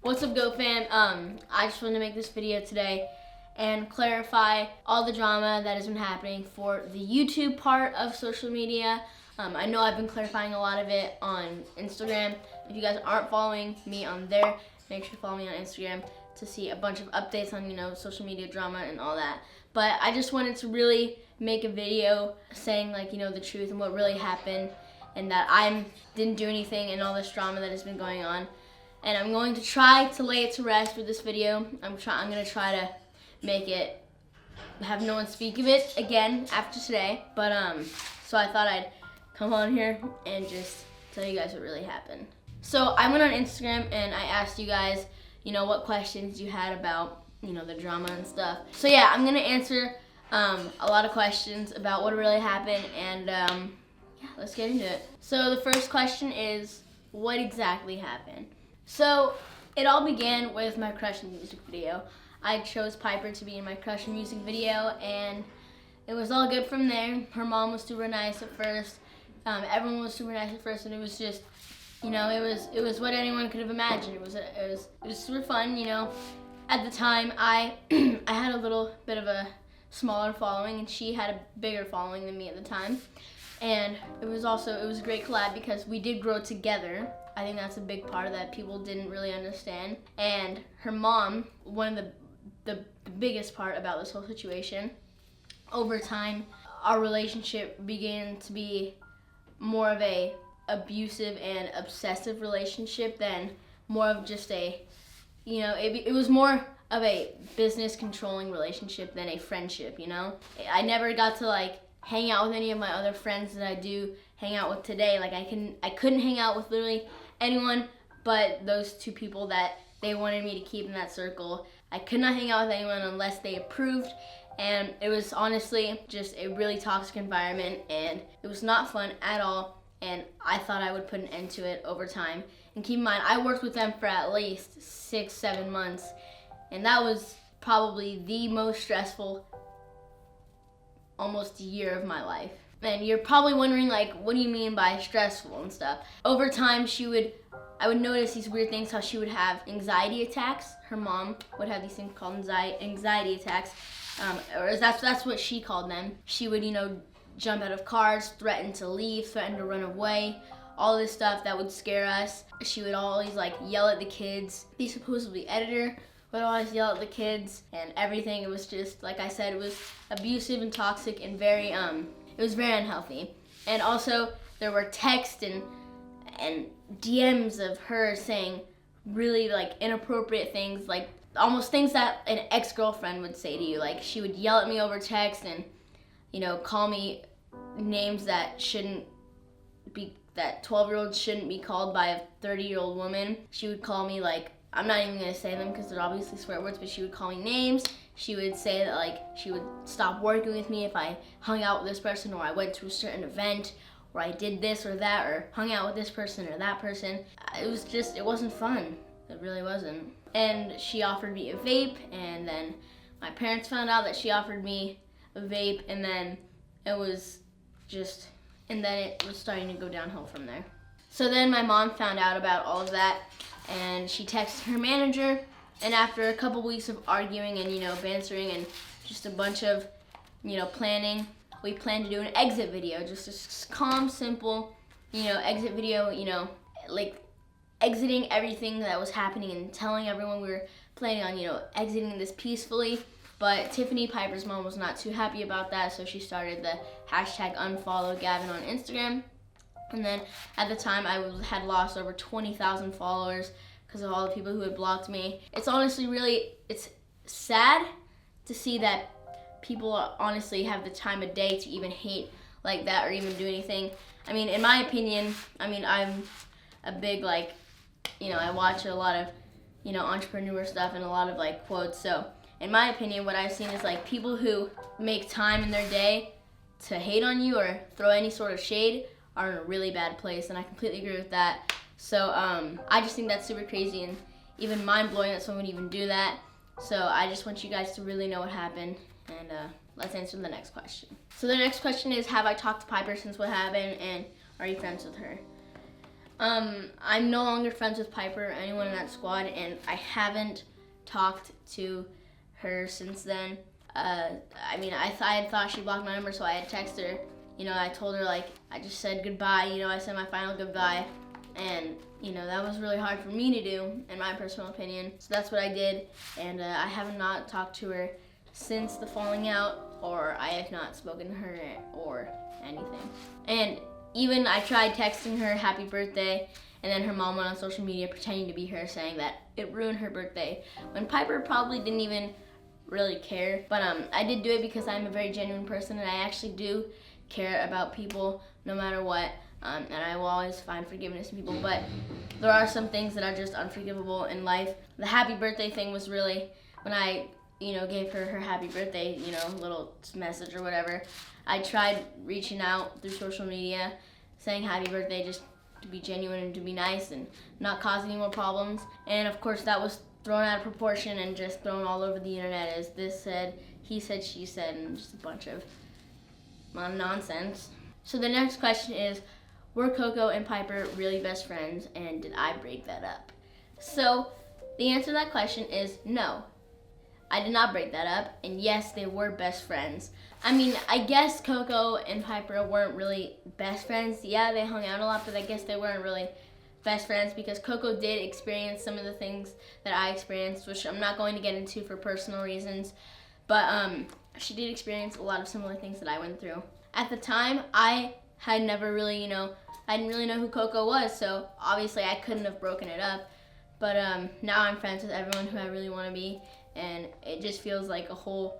What's up, Go fam? I just wanted to make this video today and clarify all the drama that has been happening for the YouTube part of social media. I know I've been clarifying a lot of it on Instagram. If you guys aren't following me on there, make sure to follow me on Instagram to see a bunch of updates on, social media drama and all that. But I just wanted to really make a video saying the truth and what really happened, and that I didn't do anything in all this drama that has been going on. And I'm going to try to lay it to rest with this video. I'm going to try to make it, have no one speak of it again after today. But so I thought I'd come on here and just tell you guys what really happened. So I went on Instagram and I asked you guys, what questions you had about, the drama and stuff. So yeah, I'm gonna answer a lot of questions about what really happened, and yeah, let's get into it. So the first question is, what exactly happened? So it all began with my Crushin music video. I chose Piper to be in my Crushin music video, and it was all good from there. Her mom was super nice at first. Everyone was super nice at first, and it was just, it was what anyone could have imagined. It was super fun. At the time, I I had a little bit of a smaller following, and she had a bigger following than me at the time. And it was a great collab because we did grow together. I think that's a big part of that people didn't really understand. And her mom, one of the biggest part about this whole situation, over time, our relationship began to be more of a abusive and obsessive relationship than more of just a, it was more of a business controlling relationship than a friendship, I never got to hang out with any of my other friends that I do hang out with today. I couldn't hang out with literally anyone but those two people that they wanted me to keep in that circle. I could not hang out with anyone unless they approved, and it was honestly just a really toxic environment, and it was not fun at all, and I thought I would put an end to it over time. And keep in mind, I worked with them for at least 6-7 months, and that was probably the most stressful almost year of my life. And you're probably wondering, what do you mean by stressful and stuff? Over time, I would notice these weird things, how she would have anxiety attacks. Her mom would have these things called anxiety attacks, or that's what she called them. She would, jump out of cars, threaten to leave, threaten to run away, all this stuff that would scare us. She would always yell at the kids. The supposedly editor would always yell at the kids and everything. It was just, like I said, it was abusive and toxic and very, it was very unhealthy. And also, there were texts and DMs of her saying really inappropriate things, almost things that an ex-girlfriend would say to you. She would yell at me over text and, call me names that that 12-year-olds shouldn't be called by a 30-year-old woman. She would call me I'm not even gonna say them because they're obviously swear words, but she would call me names. She would say that she would stop working with me if I hung out with this person, or I went to a certain event, or I did this or that, or hung out with this person or that person. It wasn't fun. It really wasn't. And she offered me a vape, and then my parents found out that she offered me a vape, and then it was starting to go downhill from there. So then my mom found out about all of that, and she texted her manager, and after a couple weeks of arguing and, bantering and just a bunch of, planning, we planned to do an exit video, just a calm, simple, exit video, exiting everything that was happening and telling everyone we were planning on, exiting this peacefully. But Tiffany, Piper's mom, was not too happy about that, so she started the #unfollow Gavin on Instagram. And then at the time, I had lost over 20,000 followers because of all the people who had blocked me. It's honestly it's sad to see that people honestly have the time of day to even hate like that or even do anything. I mean, in my opinion, I'm a big, I watch a lot of, entrepreneur stuff and a lot of, quotes. So in my opinion, what I've seen is, people who make time in their day to hate on you or throw any sort of shade are in a really bad place, and I completely agree with that. So I just think that's super crazy and even mind-blowing that someone would even do that. So I just want you guys to really know what happened, and let's answer the next question. So the next question is, have I talked to Piper since what happened, and are you friends with her? I'm no longer friends with Piper or anyone in that squad, and I haven't talked to her since then. I mean, I had thought she blocked my number, so I had texted her. You know, I told her, like, I just said goodbye. You know, I said my final goodbye. And, you know, that was really hard for me to do, in my personal opinion. So that's what I did. And I have not talked to her since the falling out, or I have not spoken to her or anything. And even I tried texting her happy birthday, and then her mom went on social media pretending to be her, saying that it ruined her birthday, when Piper probably didn't even really care. But I did do it because I'm a very genuine person, and I actually do care about people no matter what. And I will always find forgiveness in people, but there are some things that are just unforgivable in life. The happy birthday thing was really, when I, you know, gave her her happy birthday, you know, little message or whatever, I tried reaching out through social media, saying happy birthday just to be genuine and to be nice and not cause any more problems. And of course that was thrown out of proportion and just thrown all over the internet as this said, he said, she said, and just a bunch of nonsense. So the next question is, were Coco and Piper really best friends, and did I break that up? So the answer to that question is no. I did not break that up, and yes, they were best friends. I mean, I guess Coco and Piper weren't really best friends. Yeah, they hung out a lot, but I guess they weren't really best friends because Coco did experience some of the things that I experienced, which I'm not going to get into for personal reasons, but she did experience a lot of similar things that I went through. At the time, I had never really, you know, I didn't really know who Coco was, so obviously I couldn't have broken it up. But now I'm friends with everyone who I really want to be, and it just feels like a whole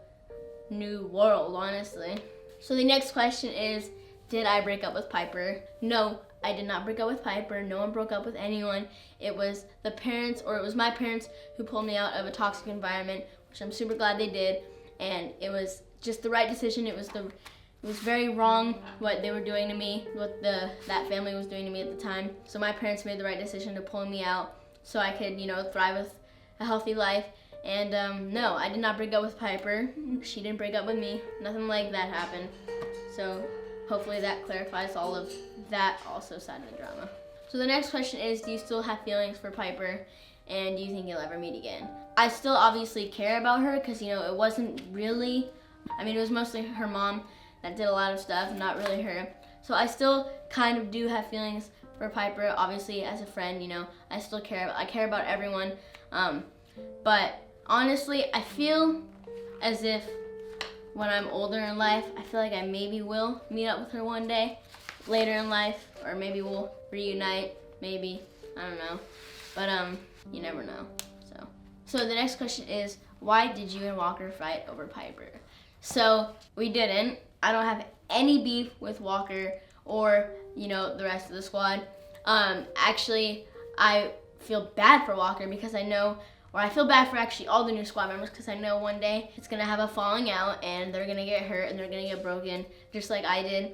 new world, honestly. So the next question is, did I break up with Piper? No, I did not break up with Piper. No one broke up with anyone. It was the parents, or it was my parents, who pulled me out of a toxic environment, which I'm super glad they did, and it was just the right decision. It was very wrong what they were doing to me, what that family was doing to me at the time. So my parents made the right decision to pull me out so I could, you know, thrive with a healthy life. And no, I did not break up with Piper. She didn't break up with me. Nothing like that happened. So hopefully that clarifies all of that also side of the drama. So the next question is, do you still have feelings for Piper, and do you think you'll ever meet again? I still obviously care about her because, you know, it wasn't really, I mean, it was mostly her mom that did a lot of stuff, not really her. So I still kind of do have feelings for Piper, obviously as a friend, you know, I still care. I care about everyone. But honestly, I feel as if when I'm older in life, I feel like I maybe will meet up with her one day later in life, or maybe we'll reunite, maybe, I don't know. But you never know. So the next question is, why did you and Walker fight over Piper? So we didn't. I don't have any beef with Walker or, you know, the rest of the squad. Actually, I feel bad for Walker because I know, or I feel bad for actually all the new squad members because I know one day it's gonna have a falling out and they're gonna get hurt and they're gonna get broken just like I did.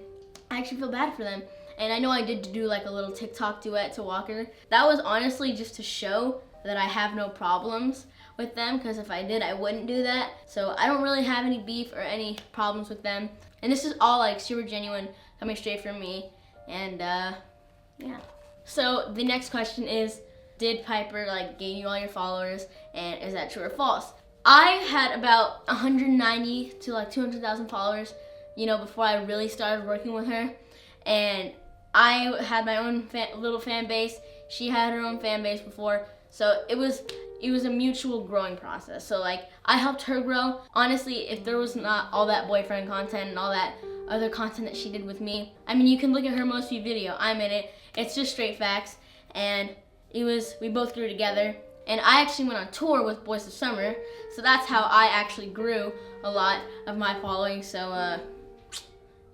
I actually feel bad for them. And I know I did do like a little Tik Tok duet to Walker. That was honestly just to show that I have no problems with them, because if I did, I wouldn't do that. So I don't really have any beef or any problems with them. And this is all like super genuine, coming straight from me. And yeah. So the next question is, did Piper like gain you all your followers, and is that true or false? I had about 190 to like 200,000 followers, you know, before I really started working with her. And I had my own little fan base. She had her own fan base before. So it was a mutual growing process. So like, I helped her grow. Honestly, if there was not all that boyfriend content and all that other content that she did with me, I mean, you can look at her most viewed video. I'm in it. It's just straight facts. And we both grew together. And I actually went on tour with Boys of Summer. So that's how I actually grew a lot of my following. So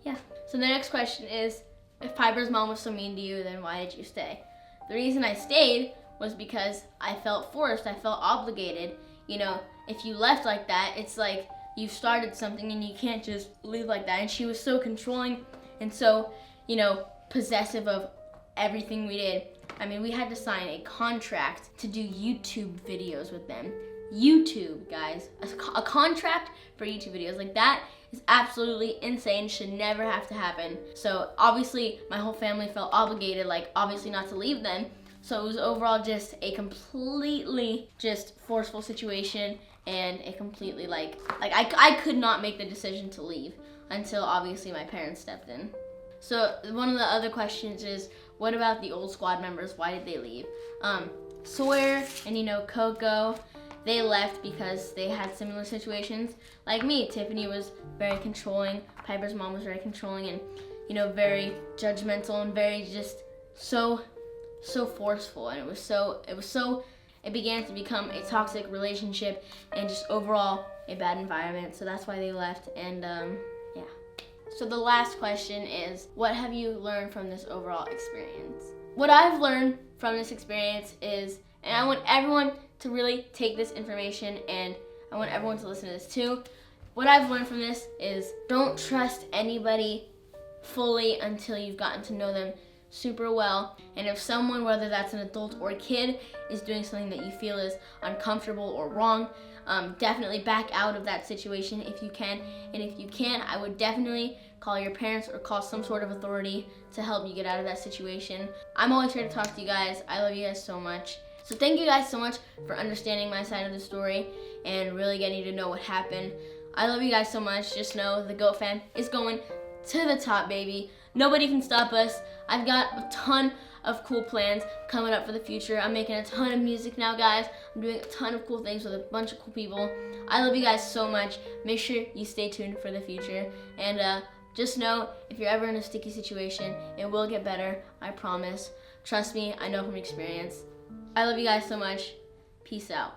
yeah. So the next question is, if Piper's mom was so mean to you, then why did you stay? The reason I stayed was because I felt forced, I felt obligated. You know, if you left like that, it's like you started something and you can't just leave like that. And she was so controlling and so, you know, possessive of everything we did. I mean, we had to sign a contract to do YouTube videos with them. YouTube, guys. A contract for YouTube videos. Like, that is absolutely insane. Should never have to happen. So obviously my whole family felt obligated, like, obviously not to leave them. So it was overall just a completely just forceful situation, and a completely like I could not make the decision to leave until obviously my parents stepped in. So one of the other questions is, what about the old squad members? Why did they leave? Sawyer and Coco, they left because they had similar situations like me. Tiffany was very controlling. Piper's mom was very controlling and very judgmental and very just so forceful, and it began to become a toxic relationship and just overall a bad environment. So that's why they left. And yeah. So the last question is, what have you learned from this overall experience? What I've learned from this experience is, and I want everyone to really take this information, and I want everyone to listen to this too. What I've learned from this is, don't trust anybody fully until you've gotten to know them super well. And if someone, whether that's an adult or a kid, is doing something that you feel is uncomfortable or wrong, definitely back out of that situation if you can. And if you can't, I would definitely call your parents or call some sort of authority to help you get out of that situation. I'm always here to talk to you guys. I love you guys so much. So thank you guys so much for understanding my side of the story and really getting to know what happened. I love you guys so much. Just know the GOAT fam is going to the top, baby. Nobody can stop us. I've got a ton of cool plans coming up for the future. I'm making a ton of music now, guys. I'm doing a ton of cool things with a bunch of cool people. I love you guys so much. Make sure you stay tuned for the future. And just know, if you're ever in a sticky situation, it will get better. I promise. Trust me, I know from experience. I love you guys so much. Peace out.